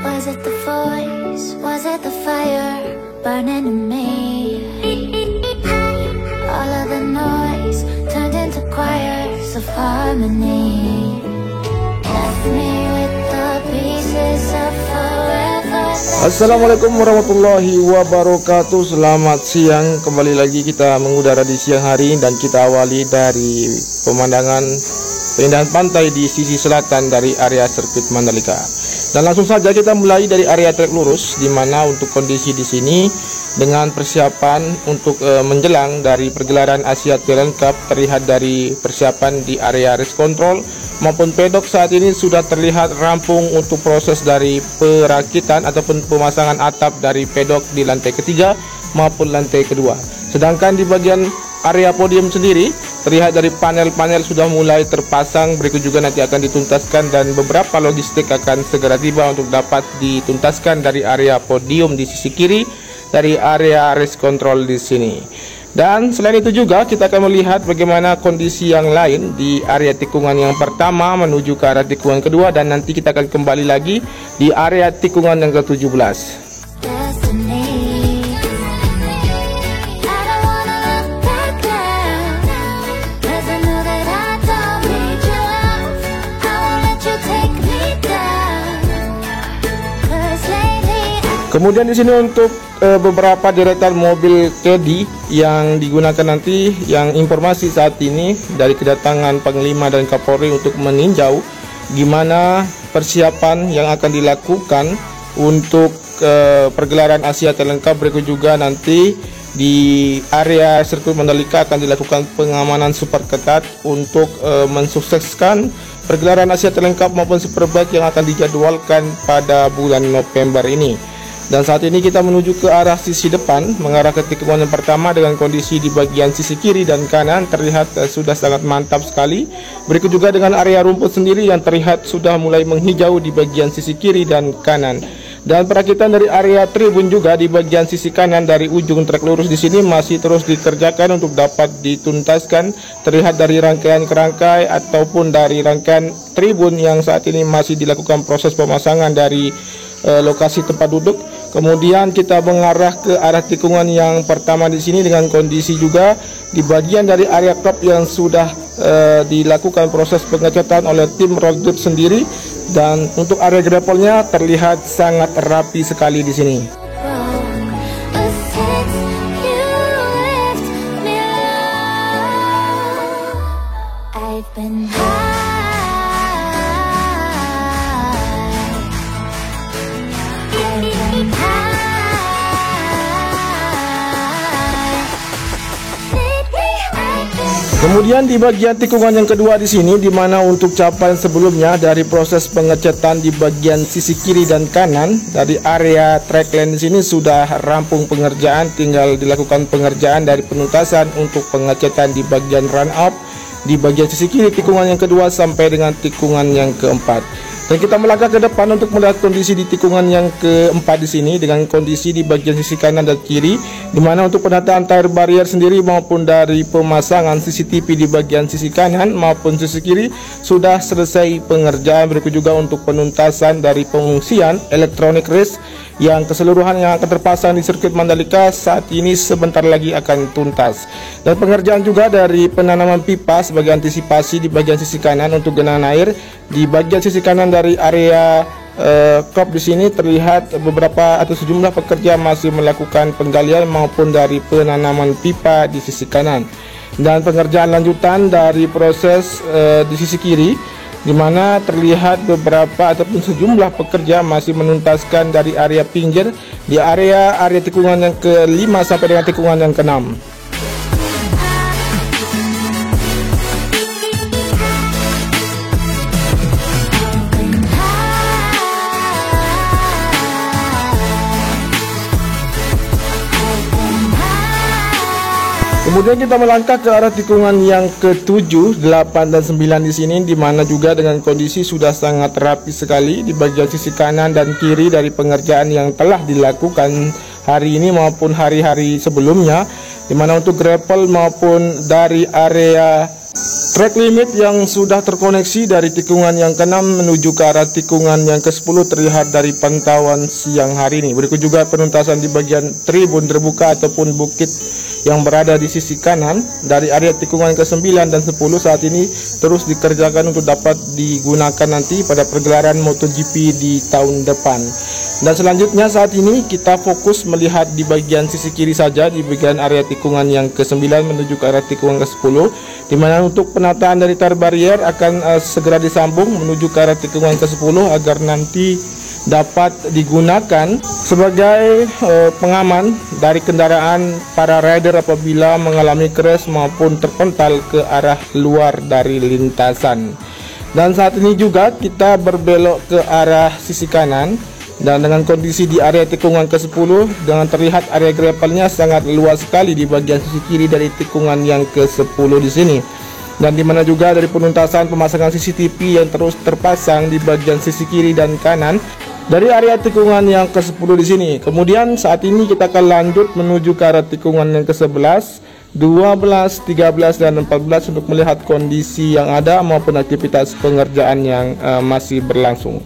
Was it the voice? Was it the fire burning in me? All of the noise turned into choirs of harmony. Left me with the pieces of forever. Assalamualaikum warahmatullahi wabarakatuh. Selamat siang. Kembali lagi kita mengudara di siang hari, dan kita awali dari pemandangan keindahan pantai di sisi selatan dari area sirkuit Mandalika. Dan langsung saja kita mulai dari area trek lurus, di mana untuk kondisi di sini dengan persiapan untuk menjelang dari pergelaran Asia Talent Cup, terlihat dari persiapan di area race control maupun pedok saat ini sudah terlihat rampung untuk proses dari perakitan ataupun pemasangan atap dari pedok di lantai ketiga maupun lantai kedua. Sedangkan di bagian area podium sendiri terlihat dari panel-panel sudah mulai terpasang, berikut juga nanti akan dituntaskan, dan beberapa logistik akan segera tiba untuk dapat dituntaskan dari area podium di sisi kiri dari area race control di sini. Dan selain itu juga kita akan melihat bagaimana kondisi yang lain di area tikungan yang pertama menuju ke arah tikungan kedua, dan nanti kita akan kembali lagi di area tikungan yang ke-17. Kemudian di sini untuk beberapa deretan mobil caddy yang digunakan nanti, yang informasi saat ini dari kedatangan Panglima dan Kapolri untuk meninjau gimana persiapan yang akan dilakukan untuk pergelaran Asia Talent Cup. Berikut juga nanti di area sirkuit Mandalika akan dilakukan pengamanan super ketat untuk mensukseskan pergelaran Asia Talent Cup maupun Superbike yang akan dijadwalkan pada bulan November ini. Dan saat ini kita menuju ke arah sisi depan, mengarah ke tikungan yang pertama, dengan kondisi di bagian sisi kiri dan kanan terlihat sudah sangat mantap sekali. Berikut juga dengan area rumput sendiri yang terlihat sudah mulai menghijau di bagian sisi kiri dan kanan. Dan perakitan dari area tribun juga di bagian sisi kanan dari ujung trek lurus di sini masih terus dikerjakan untuk dapat dituntaskan, terlihat dari rangkaian kerangkai ataupun dari rangkaian tribun yang saat ini masih dilakukan proses pemasangan dari lokasi tempat duduk. Kemudian kita mengarah ke arah tikungan yang pertama di sini dengan kondisi juga di bagian dari area klub yang sudah dilakukan proses pengecatan oleh tim road grip sendiri, dan untuk area gravelnya terlihat sangat rapi sekali di sini. Kemudian di bagian tikungan yang kedua di sini, di mana untuk capaian sebelumnya dari proses pengecatan di bagian sisi kiri dan kanan dari area track lane di sini sudah rampung pengerjaan, tinggal dilakukan pengerjaan dari penuntasan untuk pengecatan di bagian run out di bagian sisi kiri tikungan yang kedua sampai dengan tikungan yang keempat. Dan kita melangkah ke depan untuk melihat kondisi di tikungan yang keempat di sini dengan kondisi di bagian sisi kanan dan kiri, di mana untuk penataan tire barrier sendiri maupun dari pemasangan CCTV di bagian sisi kanan maupun sisi kiri sudah selesai pengerjaan. Berikut juga untuk penuntasan dari pengungsian electronic race yang keseluruhan yang akan terpasang di sirkuit Mandalika saat ini sebentar lagi akan tuntas. Dan pengerjaan juga dari penanaman pipa sebagai antisipasi di bagian sisi kanan untuk genangan air. Di bagian sisi kanan dari area crop di sini terlihat beberapa atau sejumlah pekerja masih melakukan penggalian maupun dari penanaman pipa di sisi kanan. Dan pengerjaan lanjutan dari proses di sisi kiri, di mana terlihat beberapa ataupun sejumlah pekerja masih menuntaskan dari area pinggir di area tikungan yang ke-5 sampai dengan tikungan yang ke-6. Kemudian kita melangkah ke arah tikungan yang ke-7, 8 dan 9 di sini, di mana juga dengan kondisi sudah sangat rapi sekali di bagian sisi kanan dan kiri dari pengerjaan yang telah dilakukan hari ini maupun hari-hari sebelumnya, di mana untuk gravel maupun dari area Track limit yang sudah terkoneksi dari tikungan yang ke-6 menuju ke arah tikungan yang ke-10 terlihat dari pantauan siang hari ini. Berikut juga penuntasan di bagian tribun terbuka ataupun bukit yang berada di sisi kanan dari area tikungan ke-9 dan 10 saat ini terus dikerjakan untuk dapat digunakan nanti pada pergelaran MotoGP di tahun depan. Dan selanjutnya saat ini kita fokus melihat di bagian sisi kiri saja, di bagian area tikungan yang ke-9 menuju ke arah tikungan ke-10, di mana untuk penataan dari tar barrier akan segera disambung menuju ke arah tikungan ke-10 agar nanti dapat digunakan sebagai pengaman dari kendaraan para rider apabila mengalami crash maupun terpental ke arah luar dari lintasan. Dan saat ini juga kita berbelok ke arah sisi kanan, dan dengan kondisi di area tikungan ke-10 dengan terlihat area gravelnya sangat luas sekali di bagian sisi kiri dari tikungan yang ke-10 di sini. Dan dimana juga dari penuntasan pemasangan CCTV yang terus terpasang di bagian sisi kiri dan kanan dari area tikungan yang ke-10 di sini. Kemudian saat ini kita akan lanjut menuju ke arah tikungan yang ke-11, 12, 13 dan 14 untuk melihat kondisi yang ada maupun aktivitas pengerjaan yang masih berlangsung.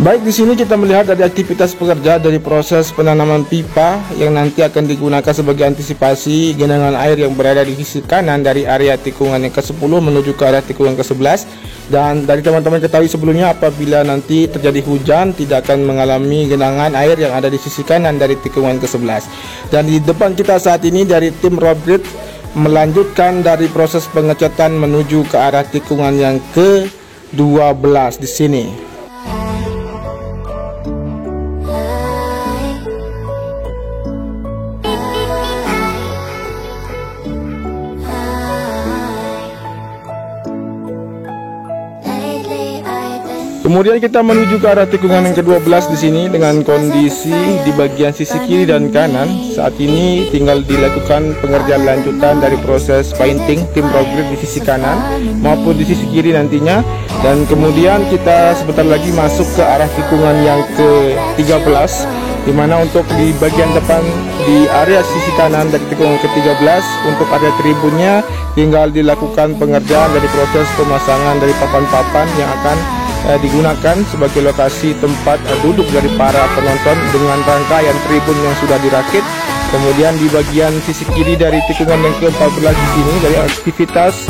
Baik, di sini kita melihat dari aktivitas pekerja dari proses penanaman pipa yang nanti akan digunakan sebagai antisipasi genangan air yang berada di sisi kanan dari area tikungan yang ke-10 menuju ke arah tikungan ke-11. Dan dari teman-teman ketahui sebelumnya, apabila nanti terjadi hujan tidak akan mengalami genangan air yang ada di sisi kanan dari tikungan ke-11. Dan di depan kita saat ini dari tim road grid melanjutkan dari proses pengecatan menuju ke arah tikungan yang ke-12 di sini. Kemudian kita menuju ke arah tikungan yang ke-12 di sini dengan kondisi di bagian sisi kiri dan kanan. Saat ini tinggal dilakukan pengerjaan lanjutan dari proses painting tim road grid di sisi kanan maupun di sisi kiri nantinya. Dan kemudian kita sebentar lagi masuk ke arah tikungan yang ke-13, di mana untuk di bagian depan di area sisi kanan dari tikungan ke-13 untuk area tribunnya tinggal dilakukan pengerjaan dari proses pemasangan dari papan-papan yang akan digunakan sebagai lokasi tempat duduk dari para penonton dengan rangkaian tribun yang sudah dirakit. Kemudian di bagian sisi kiri dari tikungan yang ke-14 di sini dari aktivitas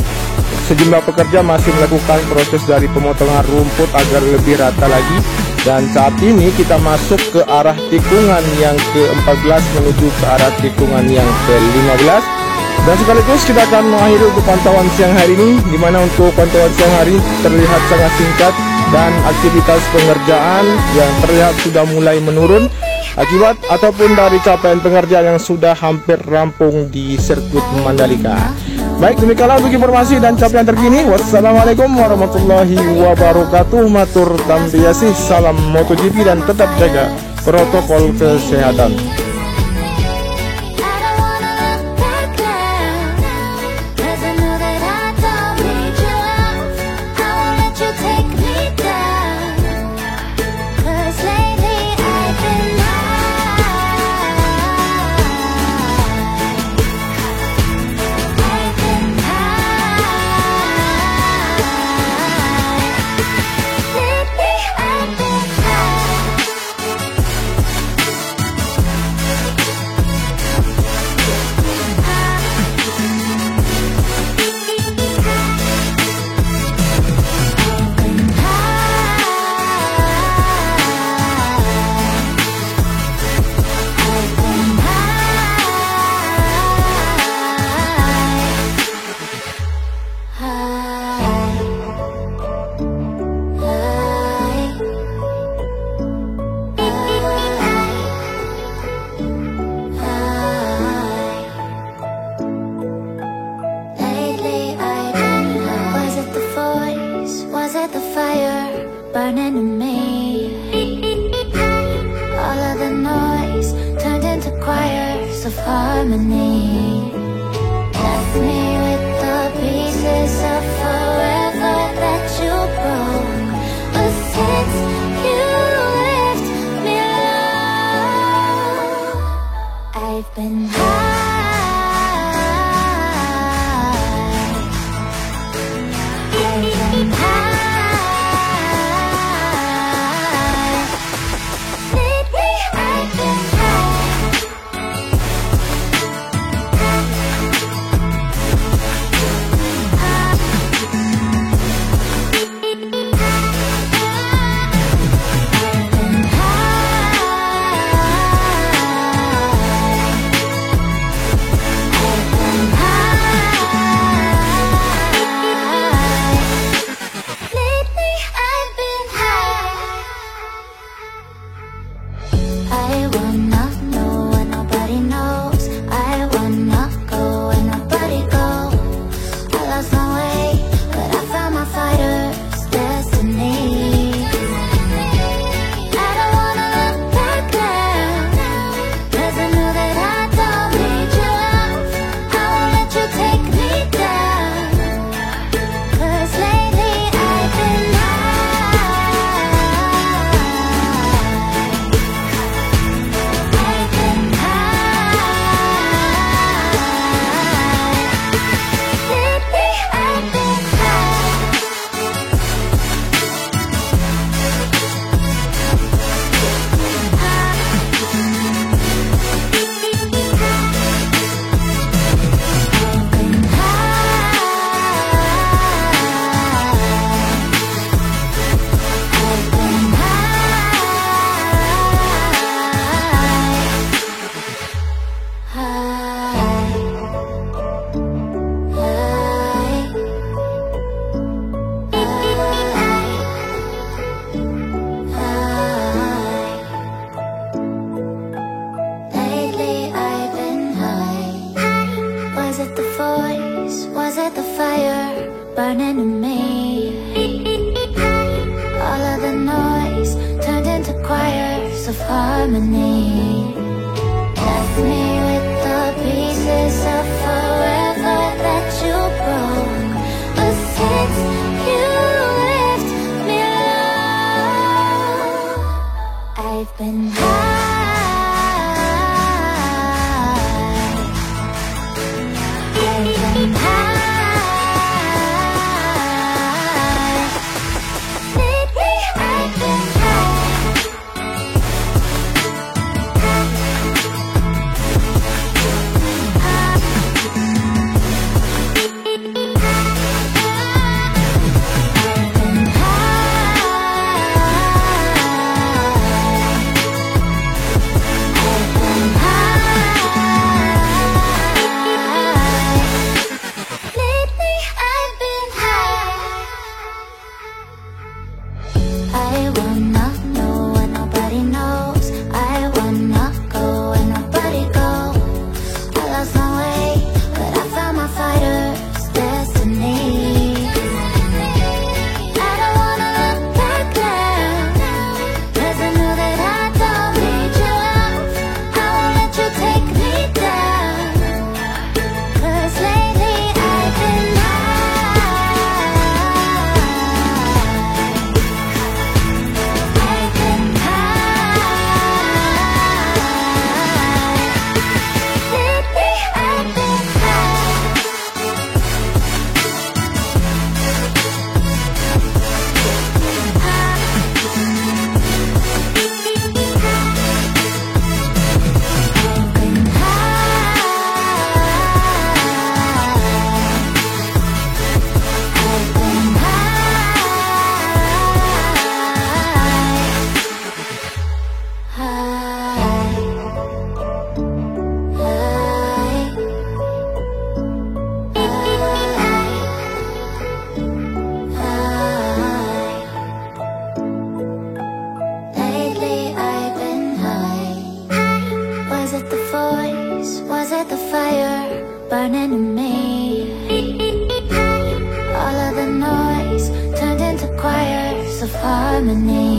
sejumlah pekerja masih melakukan proses dari pemotongan rumput agar lebih rata lagi. Dan saat ini kita masuk ke arah tikungan yang ke-14 menuju ke arah tikungan yang ke-15. Dan sekaligus kita akan mengakhiri untuk pantauan siang hari ini, di mana untuk pantauan siang hari terlihat sangat singkat dan aktivitas pengerjaan yang terlihat sudah mulai menurun akibat ataupun dari capaian pengerjaan yang sudah hampir rampung di sirkuit Mandalika. Baik, demikianlah untuk informasi dan capaian terkini. Wassalamualaikum warahmatullahi wabarakatuh. Matur tambiasi, salam MotoGP dan tetap jaga protokol kesehatan. of harmony. Left me with the pieces of forever that you broke. But since you left me alone, I've been high. I've been high. Lately I've been burning in me. All of the noise turned into choirs of harmony. Left me with the pieces of forever that you broke. But since you left me alone, I've been high. I've been high. Burning in me. All of the noise turned into choirs of harmony.